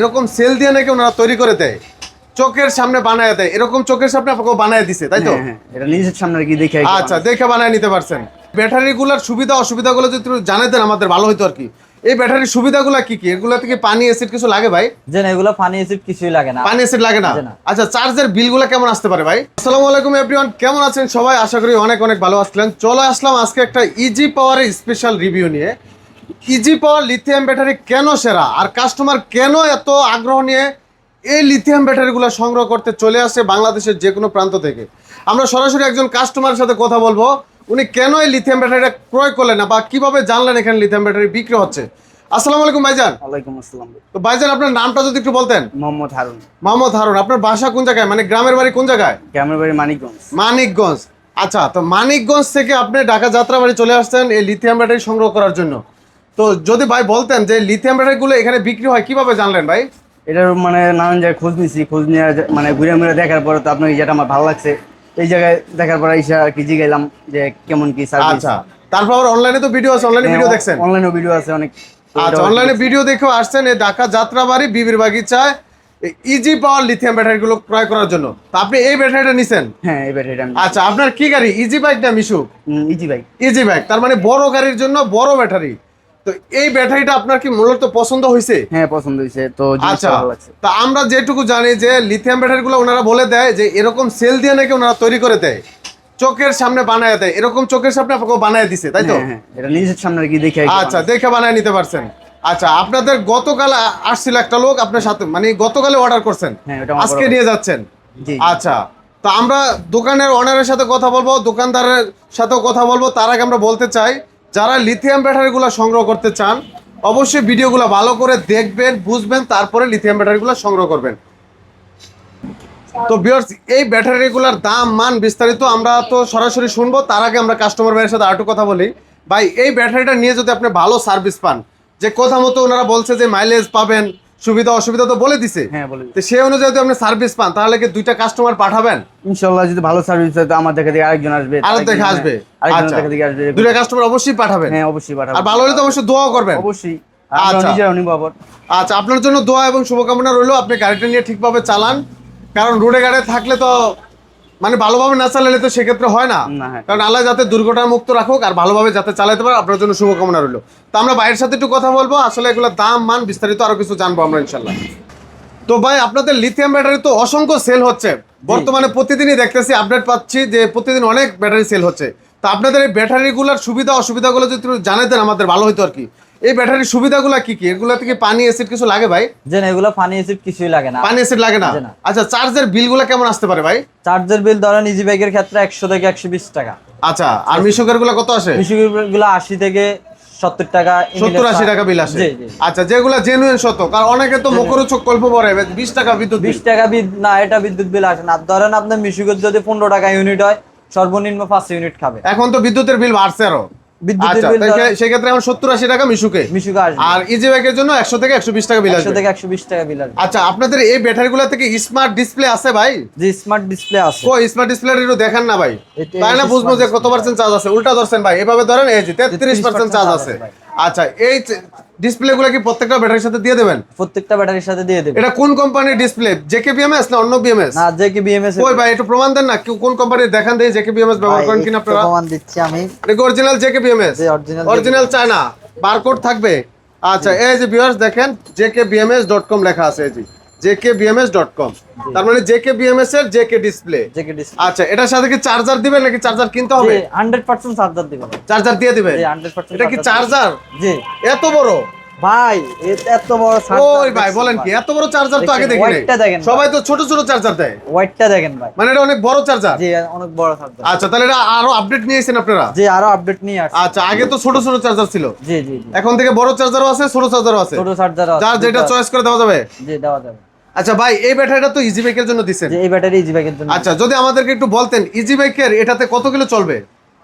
এরকম সেল দিয়ে নাকি ওনারা তৈরি করে দেয়, চোখের সামনে বানায় দেয়। এরকম চোখের সামনে আপনাকে বানায় দিছে, তাই তো? এটা নিজের সামনে কি দেখে আচ্ছা, দেখে বানায় নিতে পারছেন। ব্যাটারিগুলোর সুবিধা অসুবিধাগুলো যদি একটু জানাতেন আমাদের ভালো হতো আর কি। এই ব্যাটারির সুবিধাগুলো কি কি? এগুলো থেকে পানি অ্যাসিড কিছু লাগে ভাই? যে না, এগুলো পানি অ্যাসিড কিছুই লাগে না। পানি অ্যাসিড লাগে না? না। আচ্ছা, চার্জের বিলগুলো কেমন আসতে পারে ভাই? আসসালামু আলাইকুম এভরিওয়ান, কেমন আছেন সবাই? আশা করি অনেক অনেক ভালো আসলেন। চলে আসলাম আজকে একটা ইজি পাওয়ারের স্পেশাল রিভিউ নিয়ে। ইজি পাওয়ার লিথিয়াম ব্যাটারি কেন সেরা, আর কাস্টমার কেন এত আগ্রহ নিয়ে এই লিথিয়াম ব্যাটারিগুলো সংগ্রহ করতে চলে আসে বাংলাদেশের যে কোনো প্রান্ত থেকে। আমরা সরাসরি একজন কাস্টমারের সাথে কথা বলবো, উনি কেন এই লিথিয়াম ব্যাটারিটা ক্রয় করলেন না বা কিভাবে জানলেন এখানে লিথিয়াম ব্যাটারি বিক্রি হচ্ছে। আসসালামু আলাইকুম ভাইজান। ওয়ালাইকুম আসসালাম। তো ভাইজান, আপনার নামটা যদি একটু বলতেন। মোহাম্মদ হারুন। মোহাম্মদ হারুন। আপনার বাসা কোন জায়গায়, মানে গ্রামের বাড়ি কোন জায়গায়? গ্রামের বাড়ি মানিকগঞ্জ। মানিকগঞ্জ। আচ্ছা, তো মানিকগঞ্জ থেকে আপনি ঢাকা যাত্রাবাড়ি চলে আসছেন এই লিথিয়াম ব্যাটারি সংগ্রহ করার জন্য। তো যদি ভাই বলতেন যে লিথিয়াম ব্যাটারিগুলো এখানে বিক্রি হয়, কিভাবে জানলেন ভাই? এটার মানে নানান জায়গায় খোঁজ নিয়েছি, খোঁজ নিয়ে মানে ঘুরে ঘুরে দেখার পরে তো আপনাকে যেটা আমার ভালো লাগছে, এই জায়গায় দেখার পরে এসে আর কি জিগাইলাম যে কেমন কি সার্ভিস। আচ্ছা, তারপর অনলাইনে তো ভিডিও আছে, অনলাইনে ভিডিও দেখছেন? অনলাইনে ভিডিও আছে অনেক। আচ্ছা, অনলাইনে ভিডিও দেখেও আসছেন এই ঢাকা যাত্রাবাড়ি বিবির বাগিচায় ইজি পাওয়ার লিথিয়াম ব্যাটারিগুলো ক্রয় করার জন্য। তো আপনি এই ব্যাটারিটা নিছেন? হ্যাঁ, এই ব্যাটারিটা। আচ্ছা, আপনার কি গাড়ি, ইজি বাইক না Mishu? Easy bike. Easy bike, তার মানে বড় গাড়ির জন্য বড় ব্যাটারি। তো এই ব্যাটারিটা আপনার কি মূলত পছন্দ হয়েছে? হ্যাঁ, পছন্দ হয়েছে তো। আচ্ছা, ভালো লাগছে। তা আমরা যেটুকু জানি যে লিথিয়াম ব্যাটারিগুলো ওনারা বলে দেয় যে এরকম সেল দিয়ে নাকি ওনারা তৈরি করে দেয়, চোখের সামনে বানায় দেয়। এরকম চোখের সামনে আপনাকে বানায় দিছে, তাই তো? হ্যাঁ, এটা নিজের সামনে কি দেখে আচ্ছা, দেখে বানায় নিতে পারছেন। আচ্ছা, আপনাদের গতকাল আসছিল একটা লোক আপনার সাথে, মানে গতকালে অর্ডার করছেন, হ্যাঁ, ওটা আমার আজকে বড়। নিয়ে যাচ্ছেন? জি। আচ্ছা, তো আমরা দোকানের ওনারের সাথে কথা বলবো, দোকানদারের সাথেও কথা বলবো। তার আগে আমরা বলতে চাই, যারা লিথিয়াম ব্যাটারিগুলো সংগ্রহ করতে চান অবশ্যই ভিডিওগুলো ভালো করে দেখবেন, বুঝবেন, তারপরে লিথিয়াম ব্যাটারিগুলো সংগ্রহ করবেন। তো ভিউয়ার্স, এই ব্যাটারিগুলোর দাম মান বিস্তারিত আমরা তো সরাসরি শুনবো। তার আগে আমরা কাস্টমার ভাইয়ের সাথে আরেকটু কথা বলি। ভাই, এই ব্যাটারিটা নিয়ে যদি আপনি ভালো সার্ভিস পান, যে কথা মতো ওনারা বলছে যে মাইলেজ পাবেন, সুবিধা অসুবিধা তো বলে দিছে, হ্যাঁ বলে। তো সেই অনুযায়ী যদি আপনি সার্ভিস পান তাহলে কি দুইটা কাস্টমার পাঠাবেন? ইনশাআল্লাহ যদি ভালো সার্ভিস হয় তো আমার দেখা থেকে আরেকজন আসবে, আরেক দেখে আসবে। আরেকজন আচ্ছা, দেখা থেকে আসবে। দুইটা কাস্টমার অবশ্যই পাঠাবেন। হ্যাঁ, অবশ্যই পাঠাবো। আর ভালো হলে তো অবশ্যই দোয়াও করবেন। অবশ্যই। আচ্ছা। আমরা নিজেরাও নিব আবার। আচ্ছা, আপনার জন্য দোয়া এবং শুভকামনা রইলো। আপনি গাড়িটা নিয়ে ঠিকভাবে চালান, কারণ রোডে গাড়ি থাকলে তো মানে ভালোভাবে না চালালে তো সেক্ষেত্রে হয় না। হ্যাঁ। কারণ আল্লাহ যাতে দুর্ঘটনা মুক্ত রাখুক আর ভালোভাবে যাতে চালাতে পারে, আপনার জন্য শুভকামনা রইলো। তো আমরা ভাইয়ের সাথে একটু কথা বলবো, আসলে এগুলোর দাম মান বিস্তারিত আরো কিছু জানবো আমরা ইনশাল্লাহ। তো ভাই, আপনাদের লিথিয়াম ব্যাটারি তো অসংখ্য সেল হচ্ছে বর্তমানে, প্রতিদিনই দেখতেছি, আপডেট পাচ্ছি যে প্রতিদিন অনেক ব্যাটারি সেল হচ্ছে। তো আপনাদের এই ব্যাটারিগুলোর সুবিধা অসুবিধাগুলো যদি একটু জানাতেন আমাদের ভালো হতো আর কি। এই ব্যাটারির সুবিধাগুলো কি কি? এগুলো থেকে পানি অ্যাসিড কিছু লাগে ভাই? যে না, এগুলো পানি অ্যাসিড কিছুই লাগে না। পানি অ্যাসিড লাগে না? না। আচ্ছা, চার্জের বিলগুলো কেমন আসতে পারে ভাই? চার্জের বিল ধরেন ইজি বাইকের ক্ষেত্রে 100 থেকে 120 টাকা। আচ্ছা, আর মিশুকের গুলো কত আসে? মিশুগুলো 80 থেকে 70 টাকা, 70-80 টাকা বিল আসে। জি, জি। আচ্ছা, যেগুলো জেনুইন সত্য, কারণ অনেকে তো মুখরোচক গল্প পড়ে 20 টাকা বিদ্যুৎ বিল। 20 টাকা না, এটা বিদ্যুৎ বিল আসে না। ধরেন আপনার মিশুকের যদি 15 টাকা ইউনিট হয়, সর্বনিম্ন 5 ইউনিট খাবে। এখন তো বিদ্যুতের বিল বাড়ছে আরো। বিদ্যুতের বিল সেক্ষেত্রে এখন 70-80 টাকা মিশুকে আসবে। আর ইজি বাইকের জন্য 100 থেকে 120 টাকা বিল 100 আসবে। থেকে 120 টাকা বিল আসবে। আচ্ছা, আপনাদের এই ব্যাটারিগুলো থেকে স্মার্ট ডিসপ্লে আছে ভাই? যে স্মার্ট ডিসপ্লে আছে। ও, স্মার্ট ডিসপ্লে একটু দেখান না ভাই, এটা তাই না বুঝবো যে smart কত পার্সেন্ট চার্জ আছে। উল্টা ধরছেন ভাই, এভাবে ধরেন, এই যে 33% চার্জ আছে। আচ্ছা, এই ডিসপ্লে গুলো কি প্রত্যেকটা ব্যাটারির সাথে দিয়ে দেবেন? প্রত্যেকটা ব্যাটারির সাথে দিয়ে দেবে। এটা কোন কোম্পানির ডিসপ্লে, জেকে বিএমএস না অন্য বিএমএস? না, জেকে বিএমএস। ওই ভাই, একটু প্রমাণ দেন না, কোন কোম্পানির দেখান দেই, জেকে বিএমএস ব্যবহার করেন কিনা আপনারা? প্রমাণ দিচ্ছি আমি। এটা অরিজিনাল জেকে বিএমএস, জি, original অরিজিনাল চায়না, বারকোড থাকবে। আচ্ছা, এই যে ভিউয়ার্স দেখেন, jkbms.com লেখা আছে, এই যে jkbms.com, তার মানে জেকে বিএমএস এর জেকে ডিসপ্লে। JK display. আচ্ছা, এটার সাথে কি চার্জার দিবেন নাকি চার্জার কিনতে হবে? 100% চার্জার দিবেন। চার্জার দিয়ে দিবেন? জি, 100%। এটা কি চার্জার? জি এত বড় ভাই, এত বড় চার্জার। ওই ভাই বলেন কি, এত বড় চার্জার তো আগে দেখিনি। ওয়েটটা দেখেন, সবাই তো ছোট ছোট চার্জার দেয়। ওয়েটটা দেখেন ভাই, মানে এটা অনেক বড় চার্জার। জি অনেক বড় চার্জার। আচ্ছা, তাহলে এটা আরো আপডেট নিয়েছেন আপনারা? জি, আরো আপডেট নিয়ে আসছে। আচ্ছা, আগে তো ছোট ছোট চার্জার ছিল, জি জি জি। এখন থেকে বড় চার্জারও আছে, ছোট চার্জারও আছে, ছোট চার্জারও আছে, যার যেটা চয়েস করে দেওয়া যাবে। জি, দেওয়া যাবে। আচ্ছা ভাই, এই ব্যাটারিটা তো ইজি বাইকের জন্য দিছেন। যে এই ব্যাটারি ইজি বাইকের জন্য। আচ্ছা, যদি আমাদেরকে একটু বলতেন ইজি বাইকের এটাতে কত কিলো চলবে?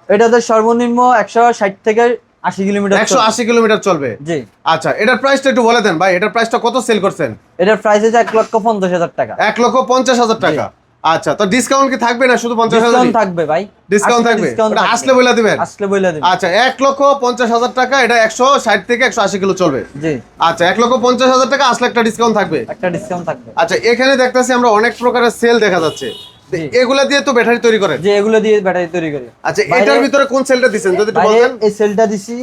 এটাতে সর্বনিম্ন 160 থেকে 80 কিলোমিটার। 180 কিলোমিটার চলবে। জি। আচ্ছা, এটার প্রাইসটা একটু বলে দেন ভাই, এটার প্রাইসটা কত সেল করছেন? এটার প্রাইস হচ্ছে 1,50,000 টাকা। 1,50,000 টাকা। আচ্ছা, তো ডিসকাউন্ট কি থাকবে না শুধু 50,000? ডিসকাউন্ট থাকবে ভাই, ডিসকাউন্ট থাকবে, ওটা আসলে বলে দিবেন। আসলে বলে দিবেন। আচ্ছা, 1,50,000 টাকা, এটা 160 থেকে 180 কিলো চলবে। জি, আচ্ছা, 1,50,000 টাকা আসলে একটা ডিসকাউন্ট থাকবে। একটা ডিসকাউন্ট থাকবে। আচ্ছা, এখানে দেখতেছি আমরা অনেক প্রকারের সেল দেখা যাচ্ছে, তো জি। এগুলা দিয়ে তো ব্যাটারি তৈরি করেন। যে এগুলো দিয়ে ব্যাটারি তৈরি করি। আচ্ছা, বাইরে- এটার ভিতরে কোন সেলটা দিবেন যদি একটু বাইরে বলতেন? এই সেলটা দিছি,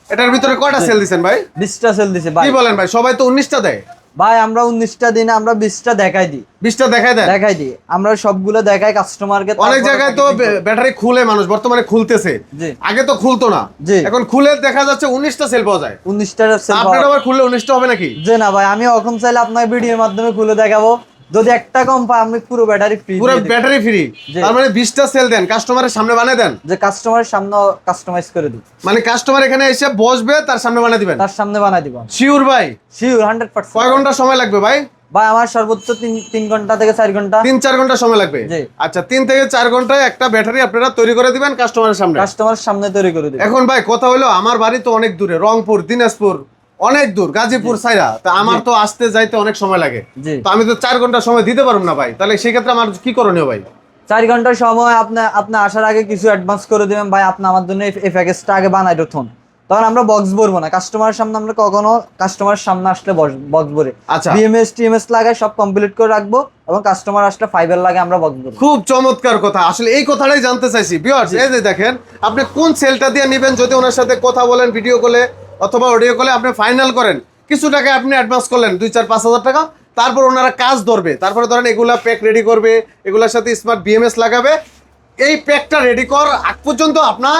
এটার ভিতরে কয়টা সেল দিবেন ভাই? 20টা সেল দিছি ভাই। কি বলেন ভাই, সবাই তো 19টা দেয়। ভাই আমরা 19টা দিনে আমরা 20টা দেখাই দিই, 20টা দেখায় দেন। দেখাই দিই, আমরা সবগুলো দেখাই কাস্টমারকে। অনেক জায়গায় তো ব্যাটারি খুলে মানুষ বর্তমানে খুলতেছে, জি। আগে তো খুলতো না, জি। এখন খুলে দেখা যাচ্ছে 19টা সেল পাওয়া যায়। 19টা সেল। আপনার আবার খুললে 19টা হবে নাকি? যে না ভাই, আমি এখন চাইলে আপনার ভিডিওর মাধ্যমে খুলে দেখাবো, যদি একটা কম পাই আমি পুরো ব্যাটারি ফ্রি, পুরো ব্যাটারি ফ্রি। জি। তার মানে 20টা সেল দেন, কাস্টমারের সামনে বানিয়ে দেন, যে কাস্টমারের সামনে কাস্টমাইজ করে দিই, মানে কাস্টমার এখানে এসে বসবে, তার সামনে বানিয়ে দিবেন। তার সামনে বানাই দিব। শিওর ভাই? শিওর 100%। কয় ঘন্টা সময় লাগবে ভাই? ভাই আমার সর্বোচ্চ 3 ঘন্টা থেকে 4 ঘন্টা, 3-4 ঘন্টা সময় লাগবে। জি। আচ্ছা, 3 থেকে 4 ঘন্টায় একটা ব্যাটারি আপনারা তৈরি করে দিবেন কাস্টমারের সামনে। কাস্টমারের সামনে তৈরি করে দিই। এখন ভাই কথা হলো, আমার বাড়ি তো অনেক দূরে, রংপুর, দিনাজপুর, অনেক দূর, গাজীপুর সাইরা, তা আমার তো আসতে যাইতে অনেক সময় লাগে, জি। তো আমি তো 4 ঘন্টা সময় দিতে পারবো না ভাই, তাহলে সেই ক্ষেত্রে আমার কি করণীয় ভাই? 4 ঘন্টার সময় আপনি আসার আগে কিছু অ্যাডভান্স করে দিবেন ভাই, আপনি আমার জন্য এই প্যাকেজটা আগে বানাই রাখুন, তখন আমরা বক্স ভরবো না কাস্টমারের সামনে, আমরা কখনো কাস্টমারের সামনে আসলে বক্স ভরে আচ্ছা। বিএমএস টিএমএস লাগাই সব কমপ্লিট করে রাখবো, এবং কাস্টমার আসলে ফাইবার লাগে আমরা বক্স ভরবো। খুব চমৎকার কথা, আসলে এই কথাটাই জানতে চাইছি ভিউয়ার্স। এই যে দেখেন, আপনি কোন সেলটা দিয়ে নেবেন, যদি ওনার সাথে কথা বলেন ভিডিও কলে অথবা অডিও কলে, আপনি ফাইনাল করেন, কিছু টাকা আপনি অ্যাডভান্স করলেন, 2-4-5 হাজার টাকা, তারপর ওনারা কাজ ধরবে, তারপরে ধরেন এগুলা প্যাক রেডি করবে, এগুলোর সাথে স্মার্ট বিএমএস লাগাবে, এই প্যাকটা রেডি কর আগ পর্যন্ত আপনার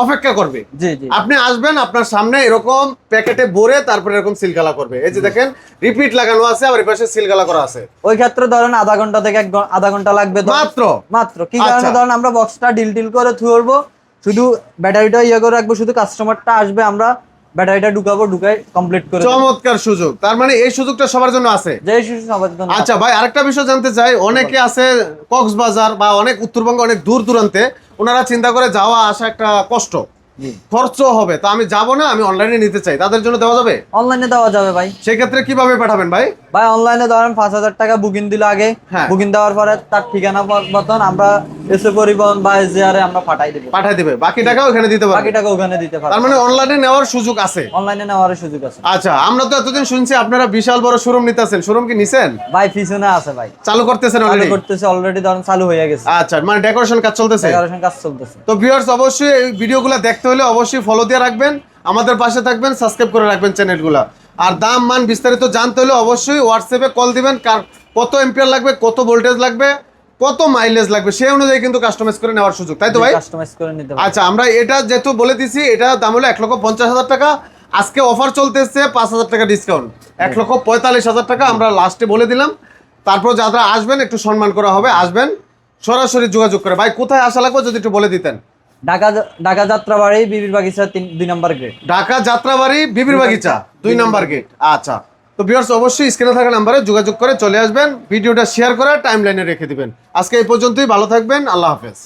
অপেক্ষা করবে। জি জি। আপনি আসবেন, আপনার সামনে এরকম প্যাকেটে ভরে তারপরে এরকম সিলগালা করবে। এই যে দেখেন, রিপিট লাগানো আছে, আবার এই পাশে সিলগালা করা আছে। ওই ক্ষেত্রে ধরেন আধা ঘন্টা থেকে আধা ঘন্টা লাগবে মাত্র? মাত্র। কি কারণে? আচ্ছা। ধরেন আমরা বক্সটা ডিল করে থুরবো, শুধু ব্যাটারিটা করে রাখবো, শুধু কাস্টমারটা আসবে, আমরা ব্যাটারিটা ঢুকাই কমপ্লিট করে দেব। চমৎকার সুযোগ, তার মানে এই সুযোগটা সবার জন্য আছে। যে শিশু সবার জন্য। আচ্ছা ভাই, আরেকটা বিষয় জানতে চাই, অনেকে আছে কক্সবাজার বা অনেক উত্তরবঙ্গে অনেক দূর দূরান্তে, ওনারা চিন্তা করে যাওয়া আসা একটা কষ্ট, জি। খরচ হবে, তা আমি যাব না, আমি অনলাইনে নিতে চাই, তাদের জন্য দেওয়া যাবে? অনলাইনে দেওয়া যাবে ভাই। সেক্ষেত্রে কিভাবে পাঠাবেন ভাই? ভাই অনলাইনে ধরেন 5,000 টাকা বুকিং দিল আগে, হ্যাঁ। বুকিং দেওয়ার পরে তার ঠিকানা মতন আমরা এসে পরিবহন বা এসডিআর আমরা পাঠাই দেব, পাঠাই দিবে, বাকি টাকা ওখানে দিতে বাকি পারবে। টাকা ওখানে দিতে পারবো। তার মানে অনলাইনে নেওয়ার সুযোগ আছে। অনলাইনে নেওয়ার সুযোগ আছে। আচ্ছা, আমরা তো এতদিন শুনছি আপনারা বিশাল বড় শোরুম নিতেছেন, শোরুম কি নিছেন? ভাই পিছনে আছে ভাই, চালু করতেছেন চালু অলরেডি? করতেছে অলরেডি, ধরেন চালু হয়ে গেছে, আচ্ছা, মানে ডেকোরেশন কাজ চলতেছে। ডেকোরেশন কাজ চলতেছে। তো ভিউয়ার্স, অবশ্যই এই ভিডিওগুলো দেখতে হলে অবশ্যই ফলো দিয়ে রাখবেন, আমাদের পাশে থাকবেন, সাবস্ক্রাইব করে রাখবেন চ্যানেলগুলো। আর দাম মান বিস্তারিত জানতে হলে অবশ্যই হোয়াটসঅ্যাপে কল দিবেন, কত এম্পিয়ার লাগবে, কত ভোল্টেজ লাগবে, কত মাইলেজ লাগবে, সেই অনুযায়ী কিন্তু কাস্টমাইজ করে নেওয়ার সুযোগ, তাই তো ভাই? কাস্টমাইজ করে নিতে পারবো। আচ্ছা, আমরা এটা যেহেতু বলে দিছি, এটা দাম হলো 1,50,000 টাকা, আজকে অফার চলতেছে 5,000 টাকা ডিসকাউন্ট, 1,45,000 টাকা আমরা লাস্টে বলে দিলাম। তারপর যারা আসবেন একটু সম্মান করা হবে, আসবেন সরাসরি যোগাযোগ করে। ভাই কোথায় আসা লাগবে যদি একটু বলে দিতেন? ঢাকা যাত্রাবাড়ি বিবির বাগিচা 2 নম্বর গেট। ঢাকা যাত্রাবাড়ি বিবির বাগিচা 2 নম্বর গেট। আচ্ছা, তো ভিউয়ার্স অবশ্যই স্ক্রিনে থাকা নাম্বারে যোগাযোগ করে চলে আসবেন, ভিডিওটা শেয়ার করে টাইমলাইনে রেখে দিবেন। আজকে এই পর্যন্তই, ভালো থাকবেন, আল্লাহ হাফেজ।